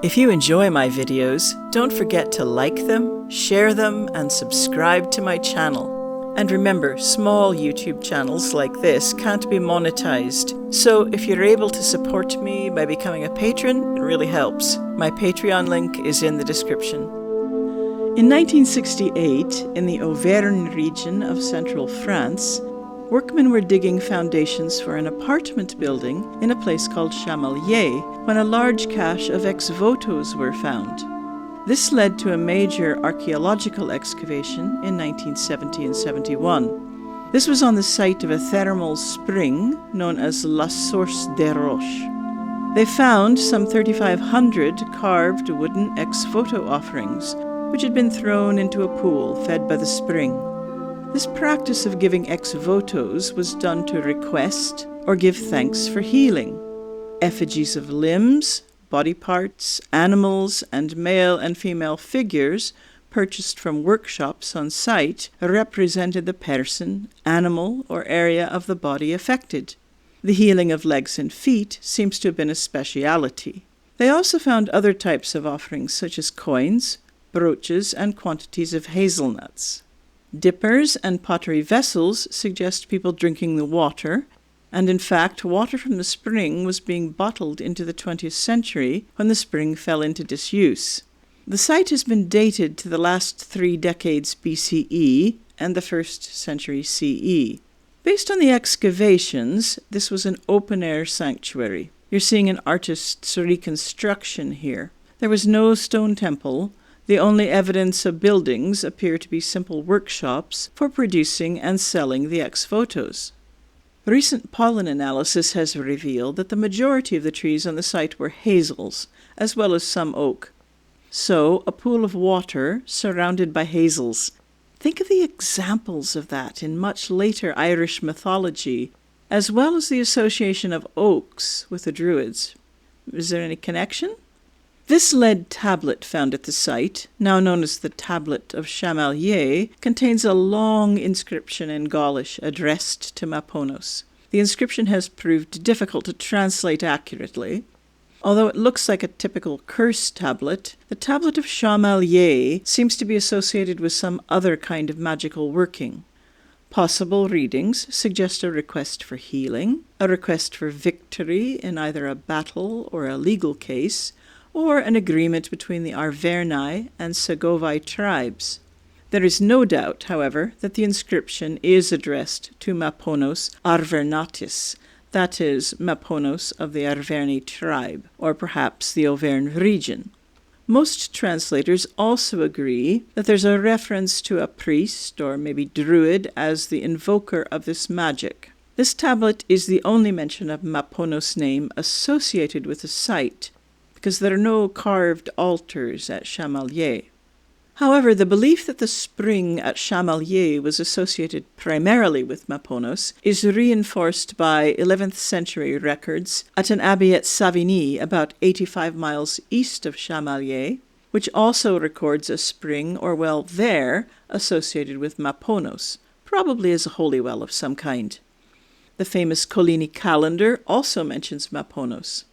If you enjoy my videos, don't forget to like them, share them, and subscribe to my channel. And remember, small YouTube channels like this can't be monetized, so if you're able to support me by becoming a patron, it really helps. My Patreon link is in the description. In 1968, in the Auvergne region of central France, workmen were digging foundations for an apartment building in a place called Chamalières when a large cache of ex-votos were found. This led to a major archaeological excavation in 1970 and 71. This was on the site of a thermal spring known as La Source des Roches. They found some 3,500 carved wooden ex-voto offerings, which had been thrown into a pool fed by the spring. This practice of giving ex-votos was done to request or give thanks for healing. Effigies of limbs, body parts, animals, and male and female figures purchased from workshops on site represented the person, animal, or area of the body affected. The healing of legs and feet seems to have been a speciality. They also found other types of offerings such as coins, brooches, and quantities of hazelnuts. Dippers and pottery vessels suggest people drinking the water, and in fact, water from the spring was being bottled into the 20th century when the spring fell into disuse. The site has been dated to the last 3 decades BCE and the 1st century CE. Based on the excavations, this was an open-air sanctuary. You're seeing an artist's reconstruction here. There was no stone temple. The only evidence of buildings appear to be simple workshops for producing and selling the ex-votos. Recent pollen analysis has revealed that the majority of the trees on the site were hazels, as well as some oak. So, a pool of water surrounded by hazels. Think of the examples of that in much later Irish mythology, as well as the association of oaks with the Druids. Is there any connection? This lead tablet found at the site, now known as the Tablet of Chamalières, contains a long inscription in Gaulish addressed to Maponos. The inscription has proved difficult to translate accurately. Although it looks like a typical curse tablet, the Tablet of Chamalières seems to be associated with some other kind of magical working. Possible readings suggest a request for healing, a request for victory in either a battle or a legal case, or an agreement between the Arverni and Segovii tribes. There is no doubt, however, that the inscription is addressed to Maponos Arvernatis, that is, Maponos of the Arverni tribe, or perhaps the Auvergne region. Most translators also agree that there's a reference to a priest, or maybe druid, as the invoker of this magic. This tablet is the only mention of Maponos' name associated with the site, because there are no carved altars at Chamalières. However, the belief that the spring at Chamalières was associated primarily with Maponos is reinforced by 11th century records at an abbey at Savigny, about 85 miles east of Chamalières, which also records a spring or well there associated with Maponos, probably as a holy well of some kind. The famous Coligny calendar also mentions Maponos.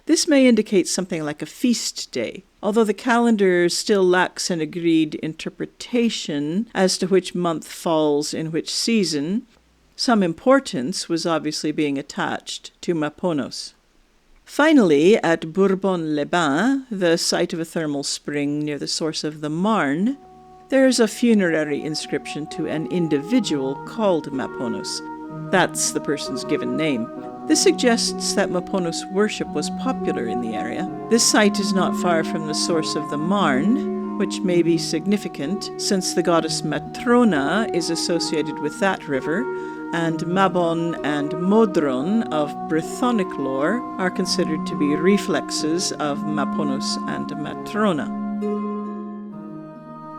This may indicate something like a feast day, although the calendar still lacks an agreed interpretation as to which month falls in which season. Some importance was obviously being attached to Maponos. Finally, at Bourbon-les-Bains, the site of a thermal spring near the source of the Marne, there is a funerary inscription to an individual called Maponos. That's the person's given name. This suggests that Maponos worship was popular in the area. This site is not far from the source of the Marne, which may be significant since the goddess Matrona is associated with that river, and Mabon and Modron of Brythonic lore are considered to be reflexes of Maponos and Matrona.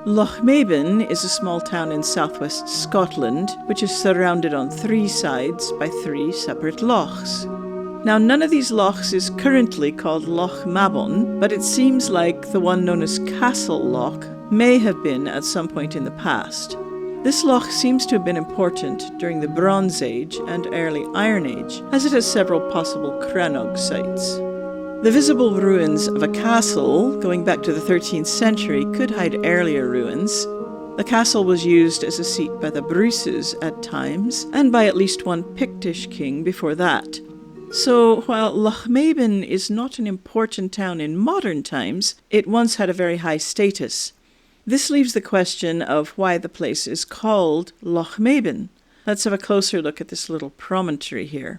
Lochmaben is a small town in southwest Scotland, which is surrounded on 3 sides by 3 separate lochs. Now, none of these lochs is currently called Lochmaben, but it seems like the one known as Castle Loch may have been at some point in the past. This loch seems to have been important during the Bronze Age and early Iron Age, as it has several possible crannog sites. The visible ruins of a castle, going back to the 13th century, could hide earlier ruins. The castle was used as a seat by the Bruces at times, and by at least one Pictish king before that. So, while Lochmaben is not an important town in modern times, it once had a very high status. This leaves the question of why the place is called Lochmaben. Let's have a closer look at this little promontory here.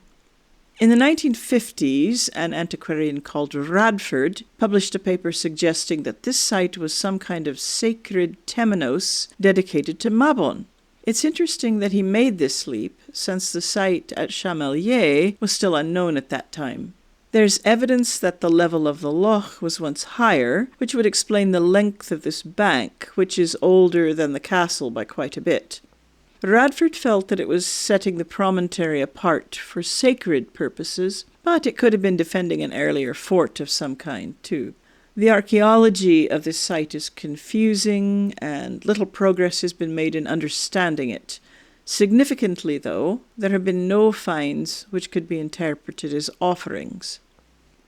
In the 1950s, an antiquarian called Radford published a paper suggesting that this site was some kind of sacred temenos dedicated to Mabon. It's interesting that he made this leap, since the site at Chamalières was still unknown at that time. There's evidence that the level of the loch was once higher, which would explain the length of this bank, which is older than the castle by quite a bit. Radford felt that it was setting the promontory apart for sacred purposes, but it could have been defending an earlier fort of some kind, too. The archaeology of this site is confusing, and little progress has been made in understanding it. Significantly, though, there have been no finds which could be interpreted as offerings.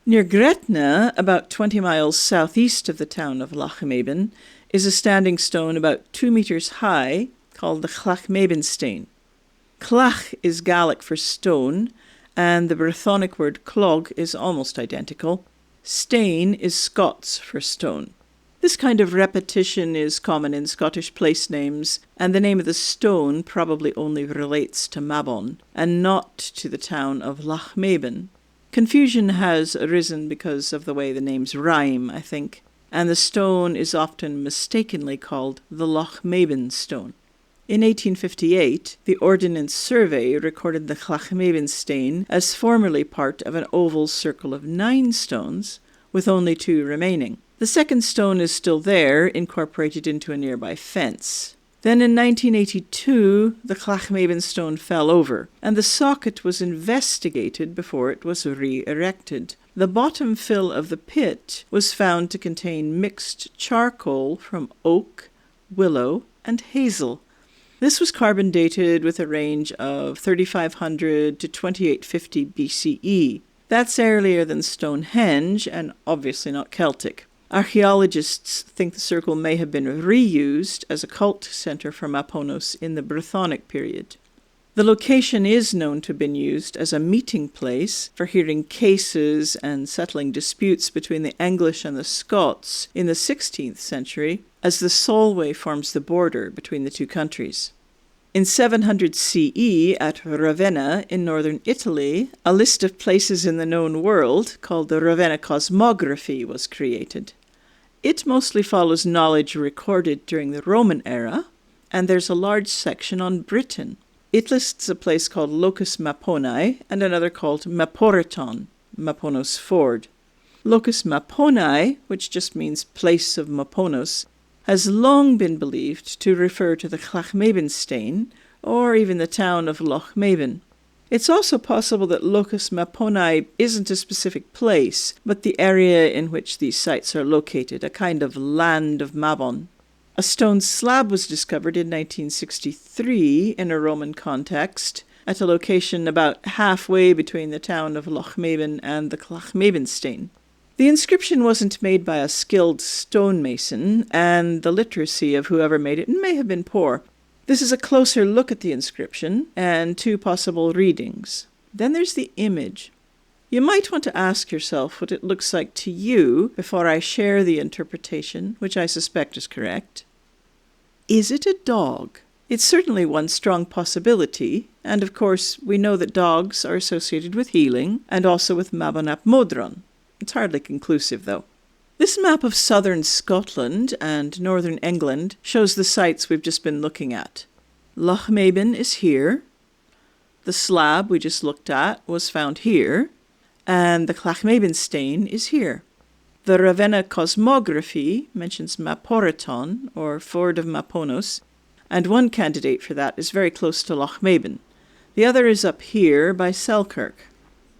Near Gretna, about 20 miles southeast of the town of Lochmaben, is a standing stone about 2 meters high, called the Clachmabenstane. Clach is Gaelic for stone, and the Brythonic word clog is almost identical. Stane is Scots for stone. This kind of repetition is common in Scottish place names, and the name of the stone probably only relates to Mabon, and not to the town of Lochmaben. Confusion has arisen because of the way the names rhyme, I think, and the stone is often mistakenly called the Lochmaben stone. In 1858, the Ordnance Survey recorded the Clachmabenstane as formerly part of an oval circle of 9 stones, with only 2 remaining. The second stone is still there, incorporated into a nearby fence. Then in 1982, the Clachmabenstone fell over, and the socket was investigated before it was re-erected. The bottom fill of the pit was found to contain mixed charcoal from oak, willow, and hazel. This was carbon dated with a range of 3500 to 2850 BCE. That's earlier than Stonehenge, and obviously not Celtic. Archaeologists think the circle may have been reused as a cult center for Maponos in the Brythonic period. The location is known to have been used as a meeting place for hearing cases and settling disputes between the English and the Scots in the 16th century, as the Solway forms the border between the two countries. In 700 CE, at Ravenna in northern Italy, a list of places in the known world, called the Ravenna Cosmography, was created. It mostly follows knowledge recorded during the Roman era, and there's a large section on Britain. It lists a place called Locus Maponi and another called Maporeton, Maponos Ford. Locus Maponi, which just means place of Maponos, has long been believed to refer to the Clachmabenstane, or even the town of Lochmaben. It's also possible that Locus Maponi isn't a specific place, but the area in which these sites are located, a kind of land of Mabon. A stone slab was discovered in 1963 in a Roman context, at a location about halfway between the town of Lochmaben and the Clachmabenstane. The inscription wasn't made by a skilled stonemason, and the literacy of whoever made it may have been poor. This is a closer look at the inscription and 2 possible readings. Then there's the image. You might want to ask yourself what it looks like to you before I share the interpretation, which I suspect is correct. Is it a dog? It's certainly one strong possibility, and of course we know that dogs are associated with healing and also with Mabon and Modron. It's hardly conclusive, though. This map of southern Scotland and northern England shows the sites we've just been looking at. Lochmaben is here. The slab we just looked at was found here, and the Clachmabenstane is here. The Ravenna Cosmography mentions Maporeton, or Ford of Maponos, and one candidate for that is very close to Lochmaben. The other is up here by Selkirk.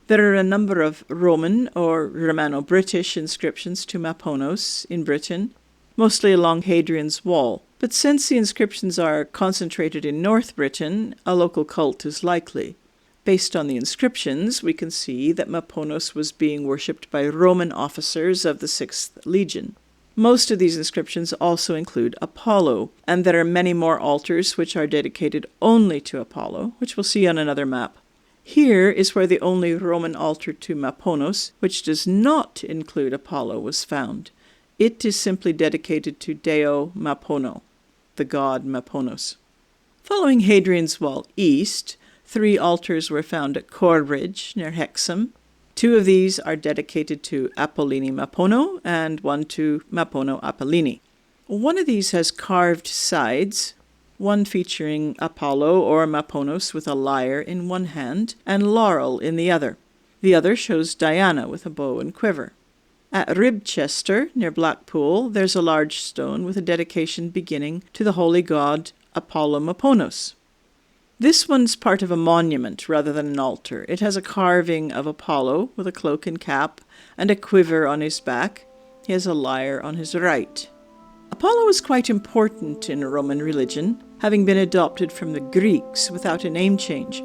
There are a number of Roman or Romano-British inscriptions to Maponos in Britain, mostly along Hadrian's Wall. But since the inscriptions are concentrated in North Britain, a local cult is likely. Based on the inscriptions, we can see that Maponos was being worshipped by Roman officers of the 6th Legion. Most of these inscriptions also include Apollo, and there are many more altars which are dedicated only to Apollo, which we'll see on another map. Here is where the only Roman altar to Maponos, which does not include Apollo, was found. It is simply dedicated to Deo Mapono, the god Maponos. Following Hadrian's Wall east, 3 altars were found at Corbridge, near Hexham. 2 of these are dedicated to Apollini Mapono and 1 to Mapono Apollini. One of these has carved sides, one featuring Apollo or Maponos with a lyre in one hand and laurel in the other. The other shows Diana with a bow and quiver. At Ribchester, near Blackpool, there's a large stone with a dedication beginning to the holy god Apollo Maponos. This one's part of a monument rather than an altar. It has a carving of Apollo with a cloak and cap and a quiver on his back. He has a lyre on his right. Apollo was quite important in Roman religion, having been adopted from the Greeks without a name change.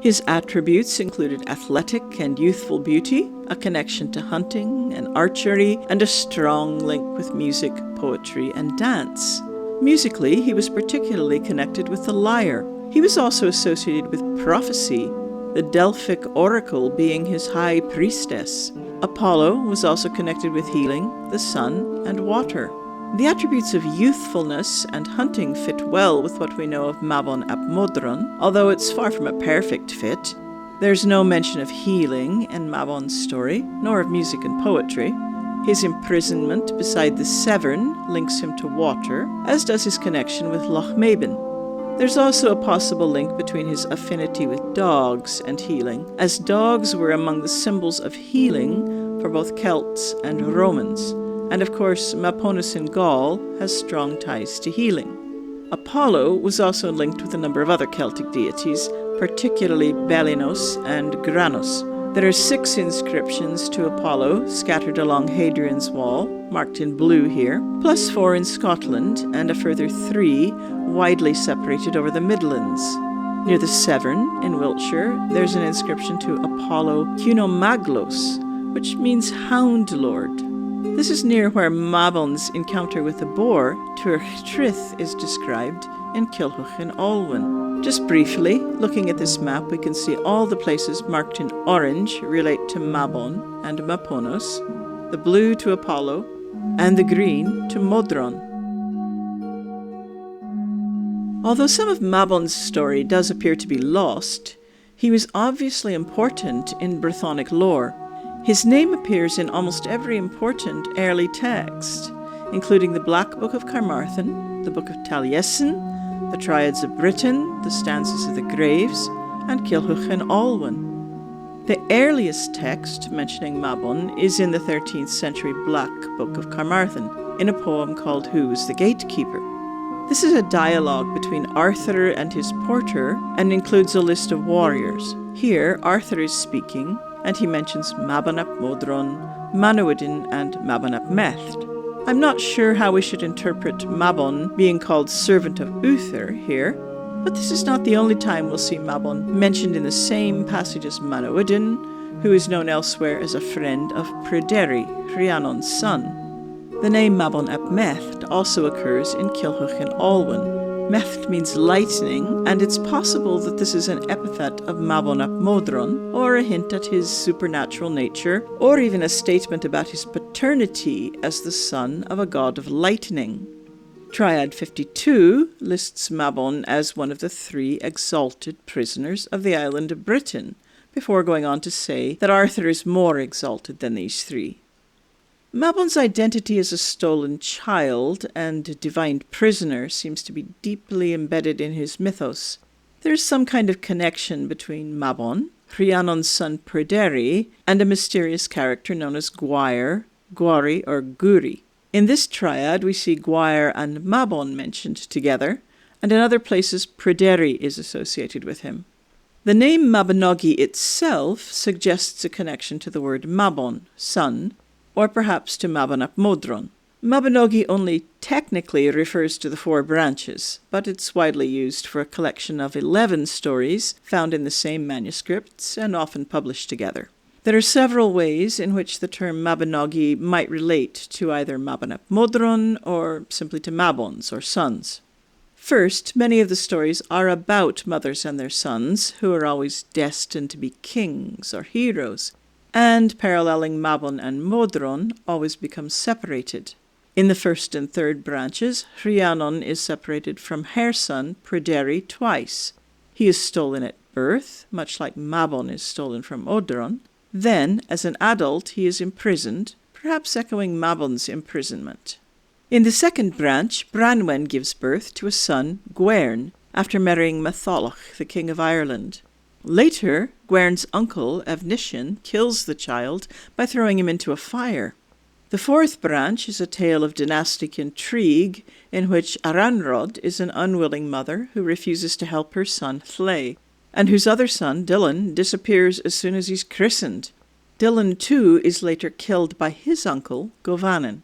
His attributes included athletic and youthful beauty, a connection to hunting and archery, and a strong link with music, poetry, and dance. Musically, he was particularly connected with the lyre. He was also associated with prophecy, the Delphic oracle being his high priestess. Apollo was also connected with healing, the sun, and water. The attributes of youthfulness and hunting fit well with what we know of Mabon and Modron, although it's far from a perfect fit. There's no mention of healing in Mabon's story, nor of music and poetry. His imprisonment beside the Severn links him to water, as does his connection with Lochmaben. There's also a possible link between his affinity with dogs and healing, as dogs were among the symbols of healing for both Celts and Romans. And of course, Maponos in Gaul has strong ties to healing. Apollo was also linked with a number of other Celtic deities, particularly Belinos and Granos. There are 6 inscriptions to Apollo scattered along Hadrian's Wall, marked in blue here, plus 4 in Scotland, and a further 3 widely separated over the Midlands. Near the Severn, in Wiltshire, there's an inscription to Apollo Cunomaglos, which means Hound Lord. This is near where Mabon's encounter with the boar, Trith, is described in Culhwch and Olwen. Just briefly, looking at this map, we can see all the places marked in orange relate to Mabon and Maponos, the blue to Apollo, and the green to Modron. Although some of Mabon's story does appear to be lost, he was obviously important in Brythonic lore. His name appears in almost every important early text, including the Black Book of Carmarthen, the Book of Taliesin, the Triads of Britain, the Stanzas of the Graves, and Culhwch and Olwen. The earliest text mentioning Mabon is in the 13th century Black Book of Carmarthen, in a poem called Who was the Gatekeeper? This is a dialogue between Arthur and his porter and includes a list of warriors. Here, Arthur is speaking, and he mentions Mabon and Modron, Manawydan, and Mabon and Mellt. I'm not sure how we should interpret Mabon being called servant of Uther here, but this is not the only time we'll see Mabon mentioned in the same passage as Manawydan, who is known elsewhere as a friend of Pryderi, Rhiannon's son. The name Mabon and Mellt also occurs in Culhwch and Olwen. Mellt means lightning, and it's possible that this is an epithet of Mabon and Modron, or a hint at his supernatural nature, or even a statement about his paternity as the son of a god of lightning. Triad 52 lists Mabon as one of the 3 exalted prisoners of the island of Britain, before going on to say that Arthur is more exalted than these 3. Mabon's identity as a stolen child and divine prisoner seems to be deeply embedded in his mythos. There is some kind of connection between Mabon, Rhiannon's son Pryderi, and a mysterious character known as Gwair, Gwari, or Guri. In this triad, we see Gwair and Mabon mentioned together, and in other places Pryderi is associated with him. The name Mabinogi itself suggests a connection to the word Mabon, son, or perhaps to Mabon and Modron. Mabinogi only technically refers to the 4 branches, but it's widely used for a collection of 11 stories found in the same manuscripts and often published together. There are several ways in which the term Mabinogi might relate to either Mabon and Modron or simply to Mabons or sons. First, many of the stories are about mothers and their sons, who are always destined to be kings or heroes, and paralleling Mabon and Modron always become separated. In the 1st and 3rd branches, Rhiannon is separated from her son, Pryderi, twice. He is stolen at birth, much like Mabon is stolen from Modron. Then, as an adult, he is imprisoned, perhaps echoing Mabon's imprisonment. In the 2nd branch, Branwen gives birth to a son, Gwern, after marrying Matholwch, the king of Ireland. Later, Gwern's uncle, Evnisian, kills the child by throwing him into a fire. The 4th branch is a tale of dynastic intrigue in which Aranrod is an unwilling mother who refuses to help her son Llay, and whose other son, Dylan, disappears as soon as he's christened. Dylan, too, is later killed by his uncle, Govanen.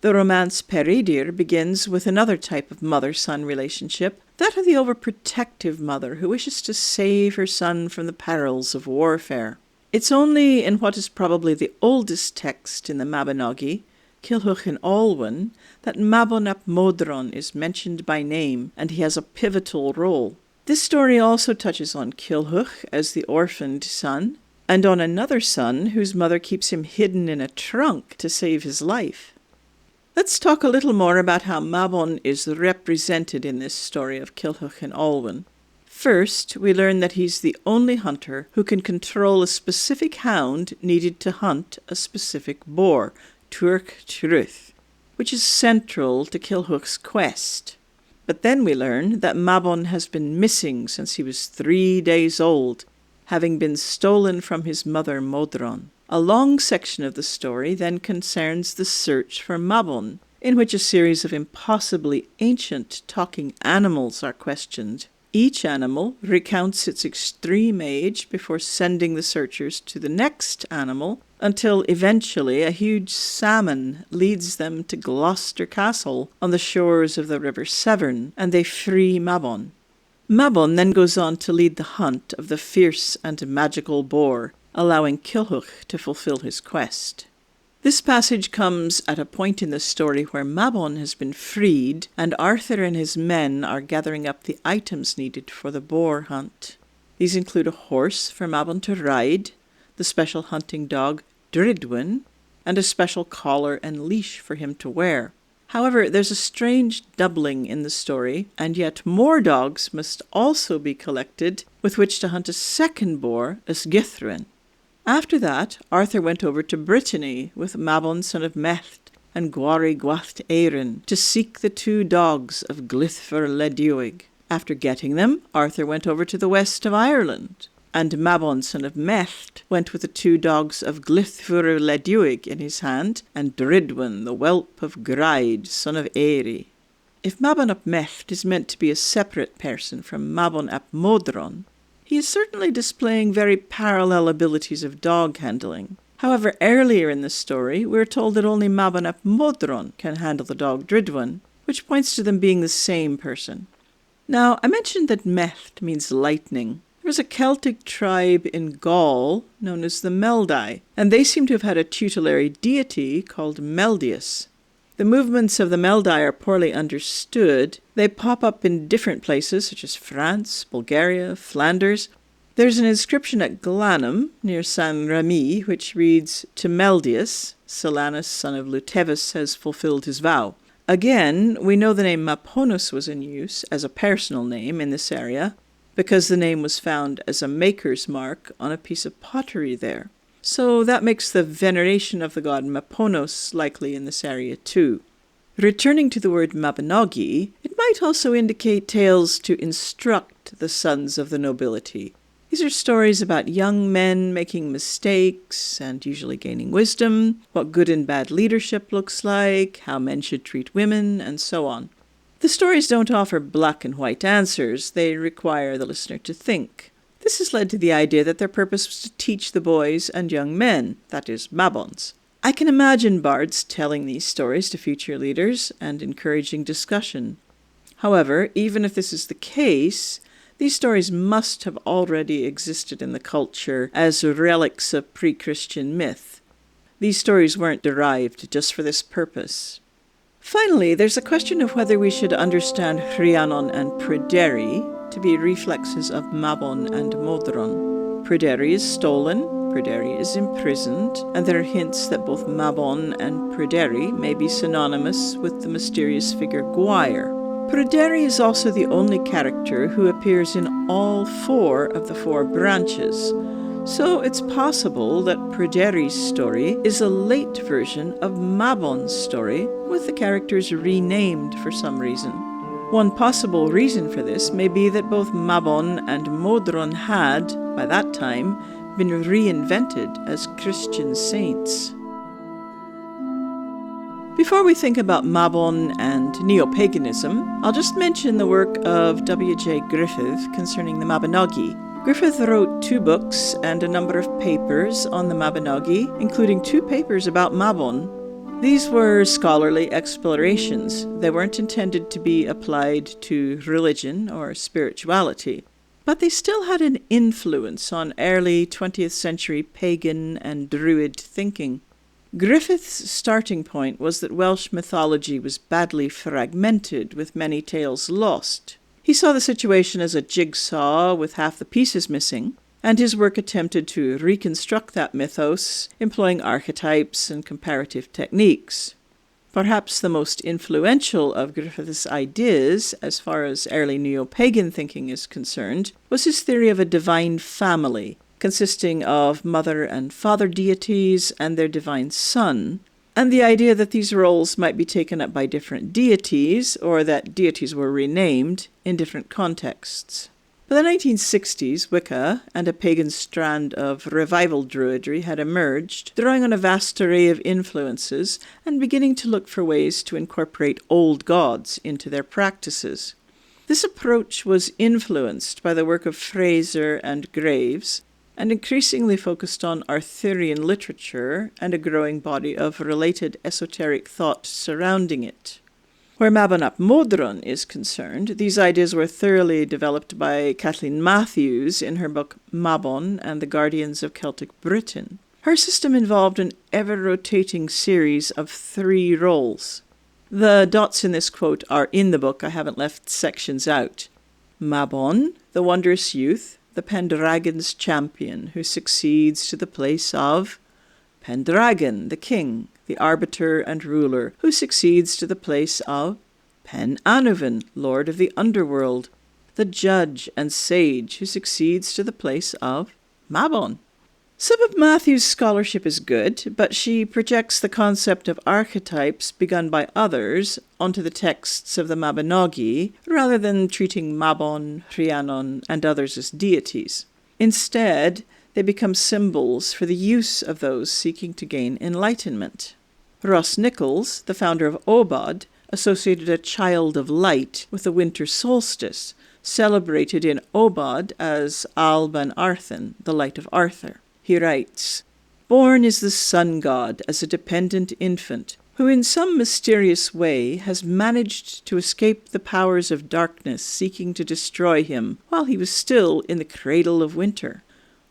The romance Peredur begins with another type of mother-son relationship, that of the overprotective mother who wishes to save her son from the perils of warfare. It's only in what is probably the oldest text in the Mabinogi, Culhwch and Olwen, that Mabon and Modron is mentioned by name, and he has a pivotal role. This story also touches on Culhwch as the orphaned son, and on another son whose mother keeps him hidden in a trunk to save his life. Let's talk a little more about how Mabon is represented in this story of Culhwch and Olwen. First, we learn that he's the only hunter who can control a specific hound needed to hunt a specific boar, Turk Truth, which is central to Culhwch's quest. But then we learn that Mabon has been missing since he was 3 days old, having been stolen from his mother Modron. A long section of the story then concerns the search for Mabon, in which a series of impossibly ancient talking animals are questioned. Each animal recounts its extreme age before sending the searchers to the next animal, until eventually a huge salmon leads them to Gloucester Castle on the shores of the River Severn, and they free Mabon. Mabon then goes on to lead the hunt of the fierce and magical boar, allowing Culhwch to fulfill his quest. This passage comes at a point in the story where Mabon has been freed and Arthur and his men are gathering up the items needed for the boar hunt. These include a horse for Mabon to ride, the special hunting dog Dridwin, and a special collar and leash for him to wear. However, there's a strange doubling in the story, and yet more dogs must also be collected with which to hunt a second boar, Ysgithrin. After that, Arthur went over to Brittany with Mabon son of Mellt and Gwari Gwath Erin to seek the 2 dogs of Glythfer Leduig. After getting them, Arthur went over to the west of Ireland, and Mabon son of Mellt went with the 2 dogs of Glythfer Leduig in his hand, and Dridwin, the whelp of Graid, son of Eri. If Mabon ap Mellt is meant to be a separate person from Mabon ap Modron, he is certainly displaying very parallel abilities of dog handling. However, earlier in the story, we're told that only Mabon ap Modron can handle the dog Dridwin, which points to them being the same person. Now, I mentioned that Mellt means lightning. There was a Celtic tribe in Gaul known as the Meldi, and they seem to have had a tutelary deity called Meldius. The movements of the Meldi are poorly understood. They pop up in different places, such as France, Bulgaria, Flanders. There's an inscription at Glanum, near San Remi, which reads, "To Meldius, Silanus, son of Lutevis, has fulfilled his vow." Again, we know the name Maponos was in use as a personal name in this area, because the name was found as a maker's mark on a piece of pottery there. So that makes the veneration of the god Maponos likely in this area too. Returning to the word Mabinogi, it might also indicate tales to instruct the sons of the nobility. These are stories about young men making mistakes and usually gaining wisdom, what good and bad leadership looks like, how men should treat women, and so on. The stories don't offer black and white answers. They require the listener to think. This has led to the idea that their purpose was to teach the boys and young men, that is, Mabons, I can imagine bards telling these stories to future leaders and encouraging discussion. However, even if this is the case, these stories must have already existed in the culture as relics of pre-Christian myth. These stories weren't derived just for this purpose. Finally, there's a question of whether we should understand Rhiannon and Pryderi to be reflexes of Mabon and Modron. Pryderi is stolen, Pryderi is imprisoned, and there are hints that both Mabon and Pryderi may be synonymous with the mysterious figure Gwair. Pryderi is also the only character who appears in all 4 of the 4 branches, so it's possible that Pryderi's story is a late version of Mabon's story, with the characters renamed for some reason. One possible reason for this may be that both Mabon and Modron had, by that time, been reinvented as Christian saints. Before we think about Mabon and NeoPaganism, I'll just mention the work of J Gruffydd concerning the Mabinogi. Gruffydd wrote 2 books and a number of papers on the Mabinogi, including 2 papers about Mabon. These were scholarly explorations. They weren't intended to be applied to religion or spirituality, but they still had an influence on early 20th century pagan and druid thinking. Gruffydd's starting point was that Welsh mythology was badly fragmented, with many tales lost. He saw the situation as a jigsaw with half the pieces missing, and his work attempted to reconstruct that mythos, employing archetypes and comparative techniques. Perhaps the most influential of Gruffydd's ideas, as far as early neo-pagan thinking is concerned, was his theory of a divine family, consisting of mother and father deities and their divine son, and the idea that these roles might be taken up by different deities, or that deities were renamed in different contexts. By the 1960s, Wicca and a pagan strand of revival druidry had emerged, drawing on a vast array of influences and beginning to look for ways to incorporate old gods into their practices. This approach was influenced by the work of Fraser and Graves, and increasingly focused on Arthurian literature and a growing body of related esoteric thought surrounding it. Where Mabon and Modron is concerned, these ideas were thoroughly developed by Kathleen Matthews in her book Mabon and the Guardians of Celtic Britain. Her system involved an ever-rotating series of 3 roles. The dots in this quote are in the book, I haven't left sections out. Mabon, the wondrous youth, the Pendragon's champion, who succeeds to the place of Pendragon, the king, the arbiter and ruler, who succeeds to the place of Pen-Anuvin, lord of the underworld, the judge and sage, who succeeds to the place of Mabon. Some of Matthew's scholarship is good, but she projects the concept of archetypes begun by others onto the texts of the Mabinogi, rather than treating Mabon, Rhiannon, and others as deities. Instead, they become symbols for the use of those seeking to gain enlightenment. Ross Nicholls, the founder of OBOD, associated a child of light with the winter solstice, celebrated in OBOD as Alban Arthur, the light of Arthur. He writes, "Born is the sun god as a dependent infant, who in some mysterious way has managed to escape the powers of darkness seeking to destroy him while he was still in the cradle of winter."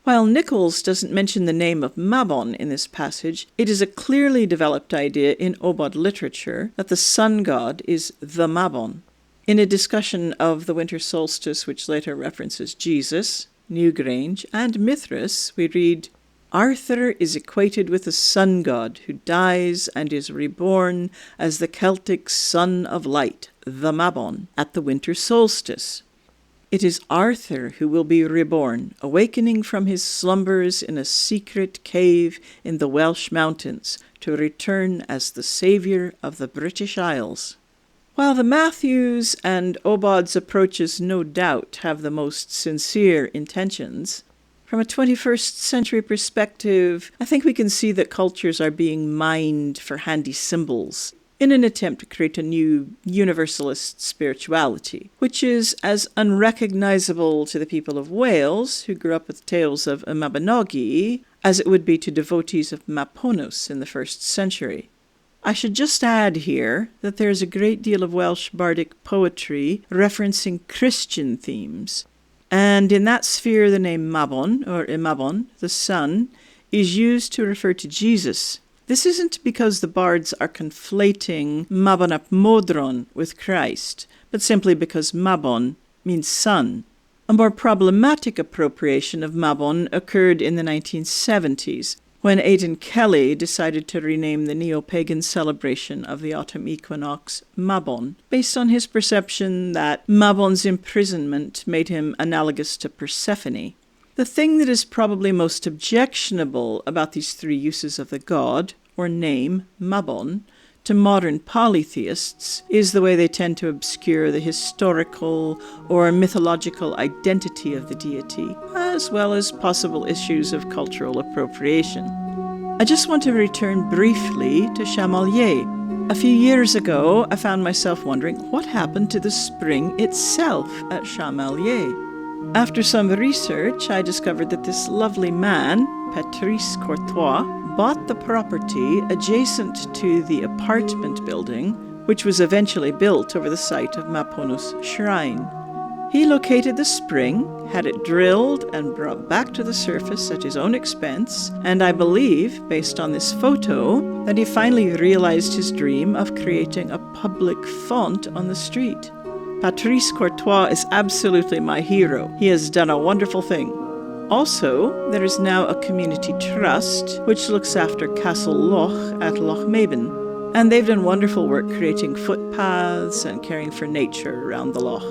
While Nicholls doesn't mention the name of Mabon in this passage, it is a clearly developed idea in OBOD literature that the sun god is the Mabon. In a discussion of the winter solstice, which later references Jesus, Newgrange, and Mithras, we read, "Arthur is equated with the sun god who dies and is reborn as the Celtic son of light, the Mabon, at the winter solstice. It is Arthur who will be reborn, awakening from his slumbers in a secret cave in the Welsh mountains to return as the saviour of the British Isles." While the Matthews and OBOD's approaches no doubt have the most sincere intentions, from a 21st century perspective, I think we can see that cultures are being mined for handy symbols in an attempt to create a new universalist spirituality, which is as unrecognizable to the people of Wales, who grew up with tales of a Mabinogi, as it would be to devotees of Maponos in the 1st century. I should just add here that there is a great deal of Welsh bardic poetry referencing Christian themes, and in that sphere the name Mabon, or Mabon, the sun, is used to refer to Jesus. This isn't because the bards are conflating Mabon and Modron with Christ, but simply because Mabon means sun. A more problematic appropriation of Mabon occurred in the 1970s, when Aidan Kelly decided to rename the neo-pagan celebration of the Autumn Equinox Mabon, based on his perception that Mabon's imprisonment made him analogous to Persephone. The thing that is probably most objectionable about these 3 uses of the god, or name, Mabon, to modern polytheists is the way they tend to obscure the historical or mythological identity of the deity, as well as possible issues of cultural appropriation. I just want to return briefly to Chamalières. A few years ago, I found myself wondering what happened to the spring itself at Chamalières. After some research, I discovered that this lovely man, Patrice Courtois, bought the property adjacent to the apartment building, which was eventually built over the site of Maponos Shrine. He located the spring, had it drilled and brought back to the surface at his own expense, and I believe, based on this photo, that he finally realized his dream of creating a public font on the street. Patrice Courtois is absolutely my hero. He has done a wonderful thing. Also, there is now a community trust which looks after Castle Loch at Lochmaben, and they've done wonderful work creating footpaths and caring for nature around the loch.